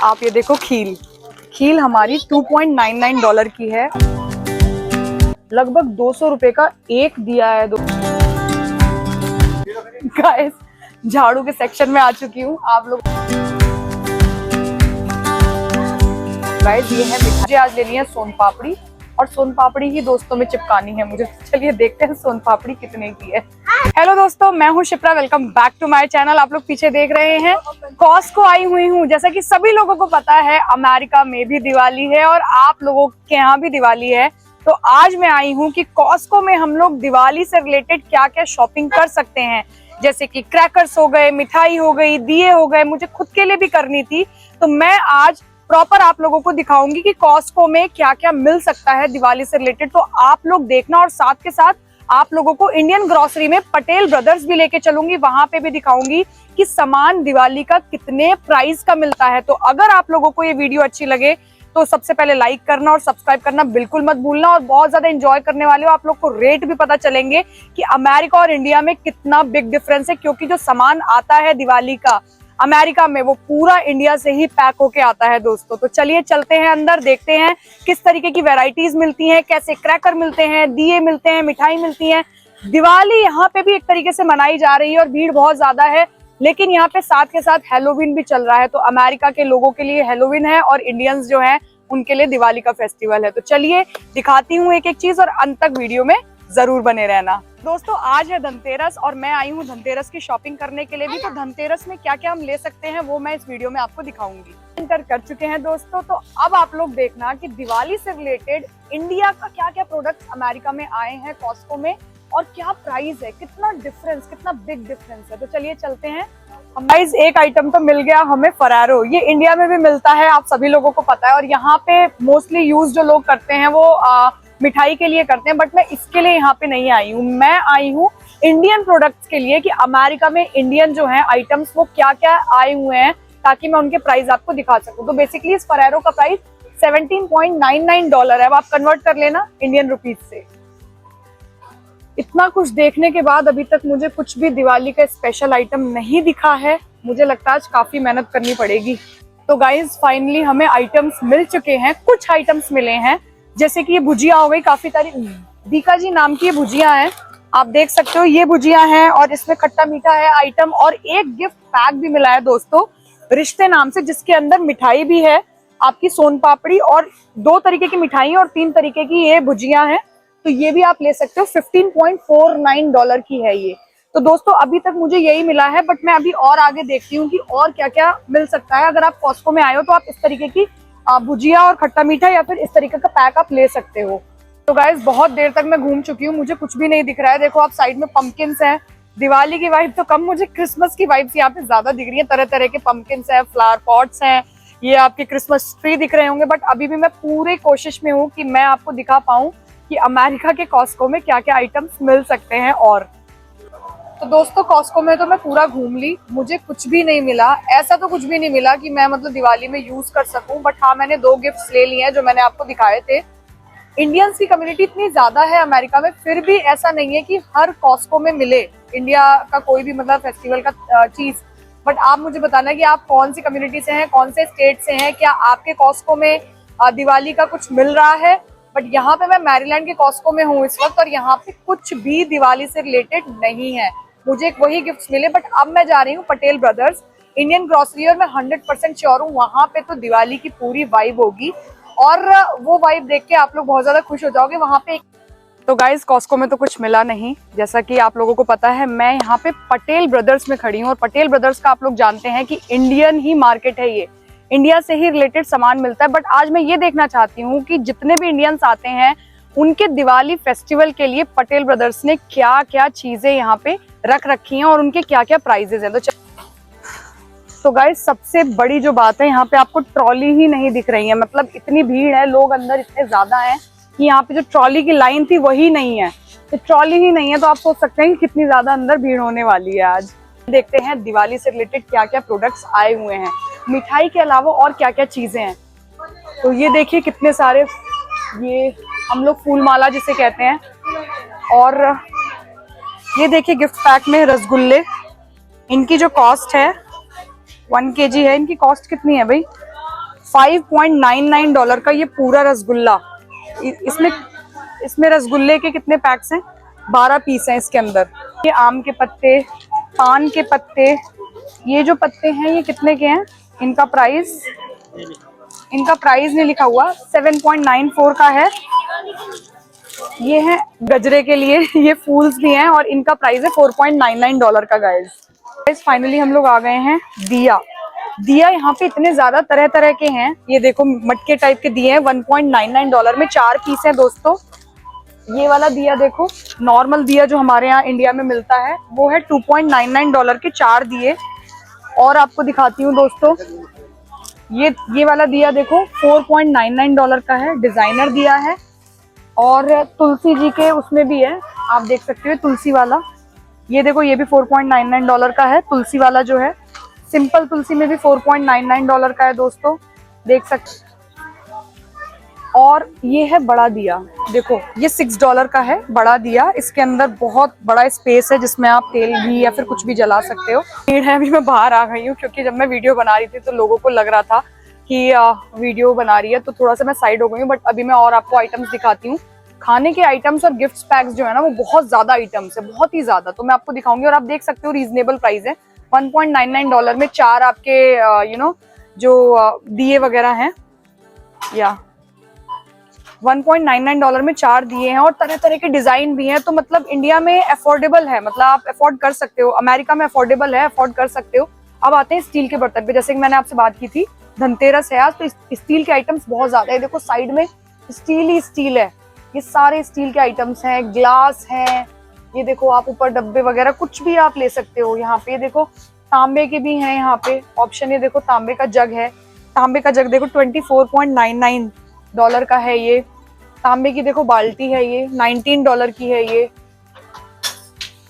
आप ये देखो खील, खील हमारी $2.99 की है, लगभग 200 रुपए का एक दिया है। गाइस झाड़ू के सेक्शन में आ चुकी हूँ आप लोग। गाइस ये है मुझे आज लेनी है सोन पापड़ी, और सोन पापड़ी ही दोस्तों में चिपकानी है मुझे। चलिए देखते हैं सोन पापड़ी कितने की है। हेलो दोस्तों, मैं हूं Shipra, welcome back to my channel. आप लोग पीछे देख रहे हैं कॉस्को आई हुई हूं। जैसा कि सभी लोगों को पता है अमेरिका में भी दिवाली है और आप लोगों के यहाँ भी दिवाली है, तो आज मैं आई हूँ कि कॉस्को में हम लोग दिवाली से रिलेटेड क्या क्या शॉपिंग कर सकते हैं। जैसे कि क्रैकर्स हो गए, मिठाई हो गई, दिए हो गए, मुझे खुद के लिए भी करनी थी, तो मैं आज प्रॉपर आप लोगों को दिखाऊंगी कि कॉस्को में क्या क्या मिल सकता है दिवाली से रिलेटेड। तो आप लोग देखना, और साथ के साथ आप लोगों को इंडियन ग्रोसरी में पटेल ब्रदर्स भी लेके चलूंगी, वहां पे भी दिखाऊंगी कि सामान दिवाली का कितने प्राइस का मिलता है। तो अगर आप लोगों को ये वीडियो अच्छी लगे तो सबसे पहले लाइक करना और सब्सक्राइब करना बिल्कुल मत भूलना। और बहुत ज्यादा एंजॉय करने वाले हो, आप लोग को रेट भी पता चलेंगे कि अमेरिका और इंडिया में कितना बिग डिफरेंस है, क्योंकि जो सामान आता है दिवाली का अमेरिका में वो पूरा इंडिया से ही पैक होके आता है दोस्तों। तो चलिए चलते हैं अंदर, देखते हैं किस तरीके की वैरायटीज मिलती हैं, कैसे क्रैकर मिलते हैं, दिए मिलते हैं, मिठाई मिलती है। दिवाली यहाँ पे भी एक तरीके से मनाई जा रही है और भीड़ बहुत ज्यादा है, लेकिन यहाँ पे साथ के साथ हैलोवीन भी चल रहा है। तो अमेरिका के लोगों के लिए हैलोवीन है और इंडियंस जो है उनके लिए दिवाली का फेस्टिवल है। तो चलिए दिखाती हूँ एक एक चीज, और अंत तक वीडियो में जरूर बने रहना। दोस्तों आज है धनतेरस और मैं आई हूँ धनतेरस की शॉपिंग करने के लिए भी। तो धनतेरस में क्या क्या हम ले सकते हैं वो मैं इस वीडियो में आपको दिखाऊंगी। एंटर कर चुके हैं दोस्तों, तो अब आप लोग देखना कि दिवाली से रिलेटेड इंडिया का क्या क्या प्रोडक्ट्स अमेरिका में आए हैं कॉस्को में, और क्या प्राइस है, कितना डिफरेंस, कितना बिग डिफरेंस है। तो चलिए चलते हैं। गाइस एक आइटम तो मिल गया हमें, फरारो। ये इंडिया में भी मिलता है, आप सभी लोगों को पता है, और यहाँ पे मोस्टली यूज जो लोग करते हैं वो मिठाई के लिए करते हैं, बट मैं इसके लिए यहाँ पे नहीं आई हूँ। मैं आई हूँ इंडियन प्रोडक्ट्स के लिए, कि अमेरिका में इंडियन जो है आइटम्स वो क्या क्या आए हुए हैं, ताकि मैं उनके प्राइस आपको दिखा सकूँ। तो बेसिकली इस फरारो का प्राइस $17.99 है। अब आप कन्वर्ट कर लेना इंडियन रुपीज से। इतना कुछ देखने के बाद अभी तक मुझे कुछ भी दिवाली का स्पेशल आइटम नहीं दिखा है। मुझे लगता है आज काफी मेहनत करनी पड़ेगी। तो गाइज फाइनली हमें आइटम्स मिल चुके हैं, कुछ आइटम्स मिले हैं, जैसे कि ये भुजिया हो गई, काफी सारी दीका जी नाम की ये भुजिया है, आप देख सकते हो ये भुजिया है, और इसमें खट्टा मीठा है आइटम, और एक गिफ्ट पैक भी मिला है दोस्तों रिश्ते नाम से, जिसके अंदर मिठाई भी है आपकी सोन पापड़ी, और 2 तरीके की मिठाई और 3 तरीके की ये भुजिया है। तो ये भी आप ले सकते हो, $15.49 की है ये। तो दोस्तों अभी तक मुझे यही मिला है, बट मैं अभी और आगे देखती हूँ कि और क्या क्या मिल सकता है। अगर आप कॉस्को में आए हो तो आप इस तरीके की भुजिया और खट्टा मीठा या फिर इस तरीके का पैक आप ले सकते हो। तो गाइस बहुत देर तक मैं घूम चुकी हूँ, मुझे कुछ भी नहीं दिख रहा है। देखो आप साइड में पंपकिन्स हैं, दिवाली की वाइब तो कम, मुझे क्रिसमस की वाइब्स यहाँ पे ज्यादा दिख रही है। तरह तरह के पंपकिन्स हैं, फ्लावर पॉट्स हैं, ये आपके क्रिसमस ट्री दिख रहे होंगे। बट अभी भी मैं पूरी कोशिश में हूँ कि मैं आपको दिखा पाऊँ कि अमेरिका के कॉस्को में क्या क्या आइटम्स मिल सकते हैं। और तो दोस्तों कॉस्को में तो मैं पूरा घूम ली, मुझे कुछ भी नहीं मिला। ऐसा तो कुछ भी नहीं मिला कि मैं मतलब दिवाली में यूज कर सकूं, बट हाँ मैंने 2 गिफ्ट्स ले लिए हैं जो मैंने आपको दिखाए थे। इंडियंस की कम्युनिटी इतनी ज्यादा है अमेरिका में, फिर भी ऐसा नहीं है कि हर कॉस्को में मिले इंडिया का कोई भी मतलब फेस्टिवल का चीज। बट आप मुझे बताना कि आप कौन सी कम्युनिटी से हैं, कौन से स्टेट से हैं, क्या आपके कॉस्को में दिवाली का कुछ मिल रहा है। बट यहाँ पे मैं मैरीलैंड के कॉस्को में हूँ इस वक्त, और यहाँ पे कुछ भी दिवाली से रिलेटेड नहीं है। मुझे वही गिफ्ट्स मिले, बट अब मैं जा रही हूँ पटेल ब्रदर्स इंडियन ग्रोसरी, और मैं 100% श्योर हूँ वहां पे तो दिवाली की पूरी वाइब होगी, और वो वाइब देख के आप लोग बहुत ज्यादा खुश हो जाओगे वहां पे। तो गाइज कॉस्को में तो कुछ मिला नहीं, जैसा कि आप लोगों को पता है मैं यहाँ पे पटेल ब्रदर्स में खड़ी हूँ, और पटेल ब्रदर्स का आप लोग जानते हैं कि इंडियन ही मार्केट है, ये इंडिया से ही रिलेटेड सामान मिलता है। बट आज मैं ये देखना चाहती हूँ कि जितने भी इंडियंस आते हैं उनके दिवाली फेस्टिवल के लिए पटेल ब्रदर्स ने क्या क्या चीजें यहाँ पे रख रखी हैं और उनके क्या क्या प्राइजेस हैं। तो गाइस सबसे बड़ी जो बात है, यहाँ पे आपको ट्रॉली ही नहीं दिख रही है। मतलब इतनी भीड़ है, लोग अंदर इतने ज्यादा हैं कि यहाँ पे जो ट्रॉली की लाइन थी वही नहीं है। तो ट्रॉली ही नहीं है तो आप सोच सकते हैं कि कितनी ज्यादा अंदर भीड़ होने वाली है आज। देखते हैं दिवाली से रिलेटेड क्या क्या प्रोडक्ट्स आए हुए हैं, मिठाई के अलावा और क्या क्या चीजें हैं। तो ये देखिए कितने सारे, ये हम लोग फूल माला जिसे कहते हैं, और ये देखिए गिफ्ट पैक में रसगुल्ले। इनकी जो कॉस्ट है 1 kg है, इनकी कॉस्ट कितनी है भाई? $5.99 का ये पूरा रसगुल्ला। इसमें इसमें रसगुल्ले के कितने पैक्स हैं? 12 पीस हैं इसके अंदर। ये आम के पत्ते, पान के पत्ते, ये जो पत्ते हैं ये कितने के हैं? इनका प्राइस नहीं लिखा हुआ, 7.94 का है। ये है गजरे के लिए ये फूल्स भी हैं और इनका प्राइस है $4.99 का गाइस। फाइनली हम लोग आ गए हैं दिया यहाँ पे इतने ज्यादा तरह तरह के हैं। ये देखो मटके टाइप के दिए हैं, $1.99 में 4 पीस हैं दोस्तों। ये वाला दिया देखो, नॉर्मल दिया जो हमारे यहाँ इंडिया में मिलता है वो है $2.99 के 4 दिए। और आपको दिखाती हूँ दोस्तों, ये वाला दिया देखो $4.99 का है, डिजाइनर दिया है। और तुलसी जी के उसमें भी है, आप देख सकते हो तुलसी वाला। ये देखो ये भी $4.99 का है, तुलसी वाला जो है। सिंपल तुलसी में भी $4.99 का है दोस्तों, देख सकते। और ये है बड़ा दिया, देखो ये $6 का है बड़ा दिया। इसके अंदर बहुत बड़ा स्पेस है जिसमें आप तेल भी या फिर कुछ भी जला सकते हो। भीड़ है, अभी मैं बाहर आ गई हूँ क्योंकि जब मैं वीडियो बना रही थी तो लोगों को लग रहा था कि वीडियो बना रही है, तो थोड़ा सा मैं साइड हो गई हूँ। बट अभी मैं और आपको आइटम्स दिखाती हूँ। खाने के आइटम्स और गिफ्ट पैक्स जो है ना वो बहुत ज्यादा आइटम्स है, बहुत ही ज्यादा। तो मैं आपको दिखाऊंगी और आप देख सकते हो रीजनेबल प्राइस है। $1.99 में 4 आपके जो दिए वगैरह हैं, या $1.99 में 4 दिए हैं। और तरह तरह के डिजाइन भी हैं, तो मतलब इंडिया में अफोर्डेबल है, मतलब आप अफोर्ड कर सकते हो। अमेरिका में अफोर्डेबल है, अफोर्ड कर सकते हो। अब आते हैं स्टील के बर्तन पे। जैसे कि मैंने आपसे बात की थी, धनतेरस है आज, तो स्टील के आइटम्स बहुत ज्यादा है। देखो साइड में स्टील ही स्टील है, ये सारे स्टील के आइटम्स हैं, ग्लास हैं। ये देखो आप ऊपर डब्बे वगैरह कुछ भी आप ले सकते हो यहाँ पे। देखो तांबे के भी हैं यहाँ पे ऑप्शन। ये देखो तांबे का जग है, तांबे का जग देखो $24.99 का है। ये तांबे की देखो बाल्टी है, ये $19 की है।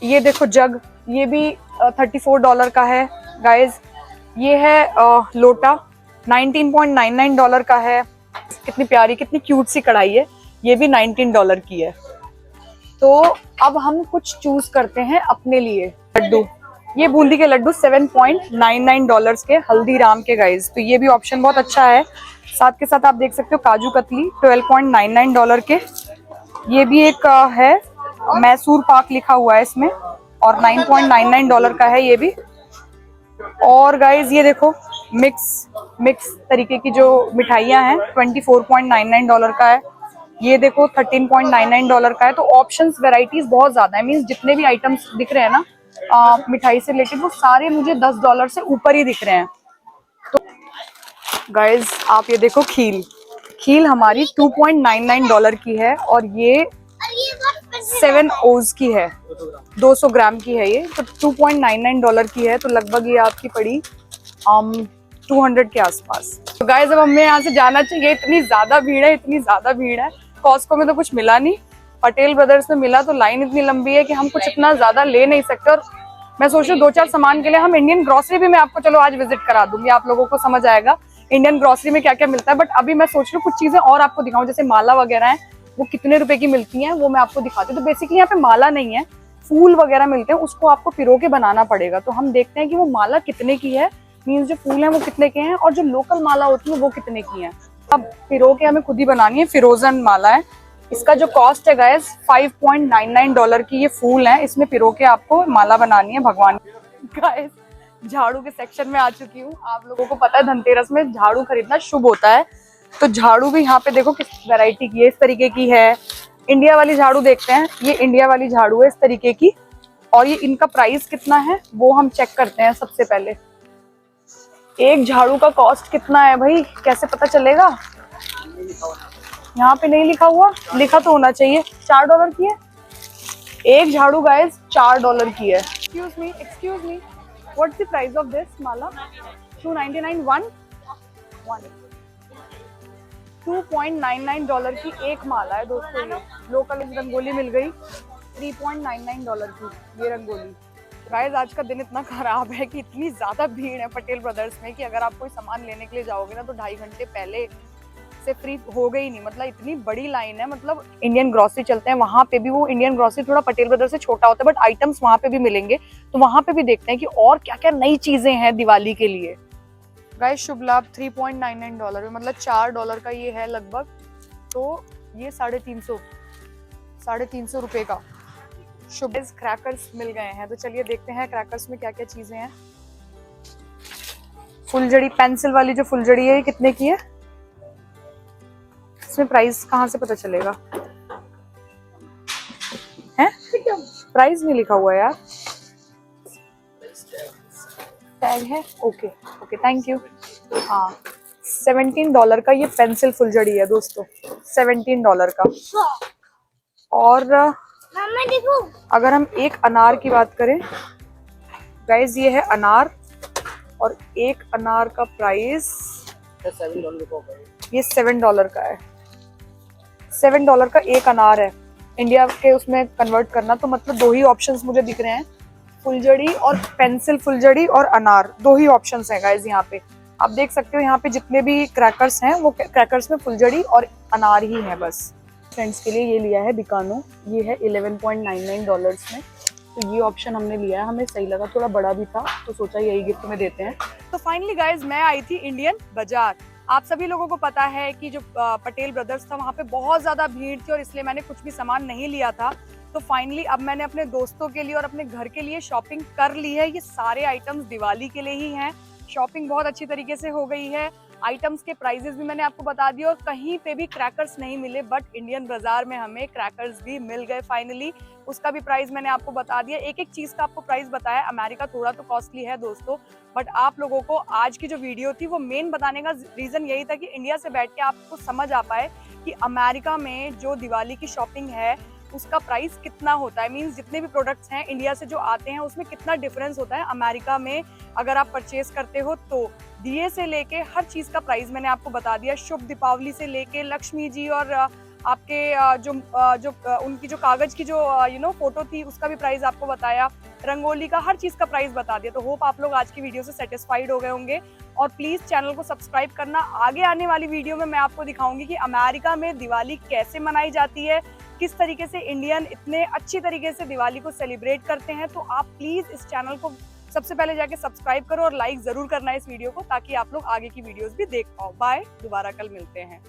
ये देखो जग, ये भी $34 का है गाइज। ये है लोटा, $19.99 का है। कितनी प्यारी कितनी क्यूट सी कढ़ाई है, ये भी $19 की है। तो अब हम कुछ चूज करते हैं अपने लिए। लड्डू, ये बूंदी के लड्डू $7.99 के, हल्दीराम के गाइज। तो ये भी ऑप्शन बहुत अच्छा है। साथ के साथ आप देख सकते हो काजू कतली $12.99 के। ये भी एक है, मैसूर पाक लिखा हुआ है इसमें, और $9.99 का है ये भी। और गाइज ये देखो मिक्स तरीके की जो मिठाइयाँ हैं, $24.99 का है। ये देखो $13.99 का है। तो ऑप्शंस वेराइटीज बहुत ज्यादा है। मींस जितने भी आइटम्स दिख रहे हैं ना मिठाई से रिलेटेड, वो सारे मुझे $10 से ऊपर ही दिख रहे हैं। तो गाइज आप ये देखो खील हमारी $2.99 की है, और ये 7 ओज की है, 200 ग्राम की है ये। तो $2.99 की है, तो लगभग ये आपकी पड़ी 200 के आसपास। तो गाइज अब हमें यहाँ से जाना चाहिए, इतनी ज्यादा भीड़ है। कॉस्को में तो कुछ मिला नहीं, पटेल ब्रदर्स में मिला। तो लाइन इतनी लंबी है कि हम कुछ इतना ज्यादा ले नहीं सकते। और मैं सोच रही हूँ 2-4 सामान के लिए हम इंडियन ग्रोसरी भी मैं आपको चलो आज विजिट करा दूंगी, आप लोगों को समझ आएगा इंडियन ग्रोसरी में क्या क्या मिलता है। बट अभी मैं सोच रही हूँ कुछ चीजें और आपको दिखाऊं, जैसे माला वगैरह है वो कितने रुपए की मिलती हैं वो मैं आपको दिखाती हूँ। तो बेसिकली यहाँ पे माला नहीं है, फूल वगैरह मिलते हैं, उसको आपको पिरो के बनाना पड़ेगा। तो हम देखते हैं कि वो माला कितने की है, मीन्स जो फूल है वो कितने के हैं, और जो लोकल माला होती है वो कितने की है। अब पिरो के हमें खुद ही बनानी है, फिरोजन माला है। इसका जो कॉस्ट है गाइस $5.99 की ये फूल है, इसमें पिरो के आपको माला बनानी है भगवान। गाइस झाड़ू के सेक्शन में आ चुकी हूँ। आप लोगों को पता है धनतेरस में झाड़ू खरीदना शुभ होता है। तो झाड़ू भी यहाँ पे देखो किस वैरायटी की है, इस तरीके की है। इंडिया वाली झाड़ू देखते हैं, ये इंडिया वाली झाड़ू है इस तरीके की। और ये इनका प्राइस कितना है वो हम चेक करते हैं सबसे पहले। एक झाड़ू का कॉस्ट कितना है भाई, कैसे पता चलेगा? यहाँ पे नहीं लिखा हुआ, लिखा तो होना चाहिए। $4 की है एक झाड़ू गाइस, $4 की है। Excuse me, what's the price of this माला? 299 1 $2.99 की एक माला है दोस्तों। ये लोकल रंगोली मिल गई $3.99 की ये रंगोली। गाइस आज का दिन इतना खराब है कि इतनी ज्यादा भीड़ है पटेल ब्रदर्स में कि अगर आप कोई सामान लेने के लिए जाओगे ना तो 2.5 घंटे पहले से फ्री हो गई नहीं। मतलब इतनी बड़ी लाइन है। मतलब इंडियन ग्रोसरी चलते हैं, वहां पे भी वो इंडियन ग्रोसरी थोड़ा पटेल ब्रदर्स से छोटा होता है, बट आइटम्स वहां पे भी मिलेंगे। तो वहां पे भी देखते हैं कि और क्या क्या नई चीजें हैं दिवाली के लिए। गाइस शुभ लाभ $3.99 में, मतलब $4 का ये है लगभग। तो ये 350 रुपए का शुभ क्रैकर्स मिल गए हैं। तो चलिए देखते हैं क्रैकर्स में क्या क्या चीजें हैं। फुलझड़ी पेंसिल वाली जो फुलझड़ी है ये कितने की है? इसमें प्राइस कहाँ से पता चलेगा? है प्राइस नहीं लिखा हुआ यार। टैग है, ओके ओके थैंक यू। हाँ $17 का ये पेंसिल फुलझड़ी है दोस्तों, $17 का। और अगर हम एक अनार की बात करें गाइस, ये है अनार और एक अनार का प्राइस ये $7 का है। $7 का एक अनार है। इंडिया के उसमें कन्वर्ट करना तो मतलब दो ही ऑप्शंस मुझे दिख रहे हैं, फुलझड़ी और पेंसिल फुलझड़ी और अनार, दो ही ऑप्शंस हैं गाइस यहाँ पे। आप देख सकते हो यहाँ पे जितने भी क्रैकर्स हैं वो क्रैकर्स में फुलझड़ी और अनार ही है बस। फ्रेंड्स के लिए ये लिया है बिकानो, ये है $11.99 में। तो ये ऑप्शन हमने लिया है, हमें सही लगा, थोड़ा बड़ा भी था तो सोचा यही गिफ्ट में देते हैं। तो फाइनली गाइज मैं आई थी इंडियन बाजार। आप सभी लोगों को पता है कि जो पटेल ब्रदर्स था वहाँ पे बहुत ज्यादा भीड़ थी और इसलिए मैंने कुछ भी सामान नहीं लिया था। तो फाइनली अब मैंने अपने दोस्तों के लिए और अपने घर के लिए शॉपिंग कर ली है। ये सारे आइटम्स दिवाली के लिए ही हैं। शॉपिंग बहुत अच्छी तरीके से हो गई है। आइटम्स के प्राइजेस भी मैंने आपको बता दिए और कहीं पे भी क्रैकर्स नहीं मिले, बट इंडियन बाजार में हमें क्रैकर्स भी मिल गए फाइनली। उसका भी प्राइस मैंने आपको बता दिया, एक एक चीज का आपको प्राइस बताया। अमेरिका थोड़ा तो कॉस्टली है दोस्तों, बट आप लोगों को आज की जो वीडियो थी वो मेन बताने का रीजन यही था कि इंडिया से बैठ के आपको समझ आ पाए कि अमेरिका में जो दिवाली की शॉपिंग है उसका प्राइस कितना होता है। मींस जितने भी प्रोडक्ट्स हैं इंडिया से जो आते हैं उसमें कितना डिफरेंस होता है अमेरिका में अगर आप परचेज करते हो तो। दिए से लेके हर चीज का प्राइस मैंने आपको बता दिया। शुभ दीपावली से लेके लक्ष्मी जी और आपके जो उनकी जो कागज की जो फोटो थी उसका भी प्राइस आपको बताया। रंगोली का हर चीज का प्राइस बता दिया। तो होप आप लोग आज की वीडियो से सेटिस्फाइड हो गए होंगे और प्लीज चैनल को सब्सक्राइब करना। आगे आने वाली वीडियो में मैं आपको दिखाऊंगी कि अमेरिका में दिवाली कैसे मनाई जाती है, किस तरीके से इंडियन इतने अच्छी तरीके से दिवाली को सेलिब्रेट करते हैं। तो आप प्लीज इस चैनल को सबसे पहले जाके सब्सक्राइब करो और लाइक जरूर करना इस वीडियो को, ताकि आप लोग आगे की वीडियोस भी देख पाओ। बाय, दोबारा कल मिलते हैं।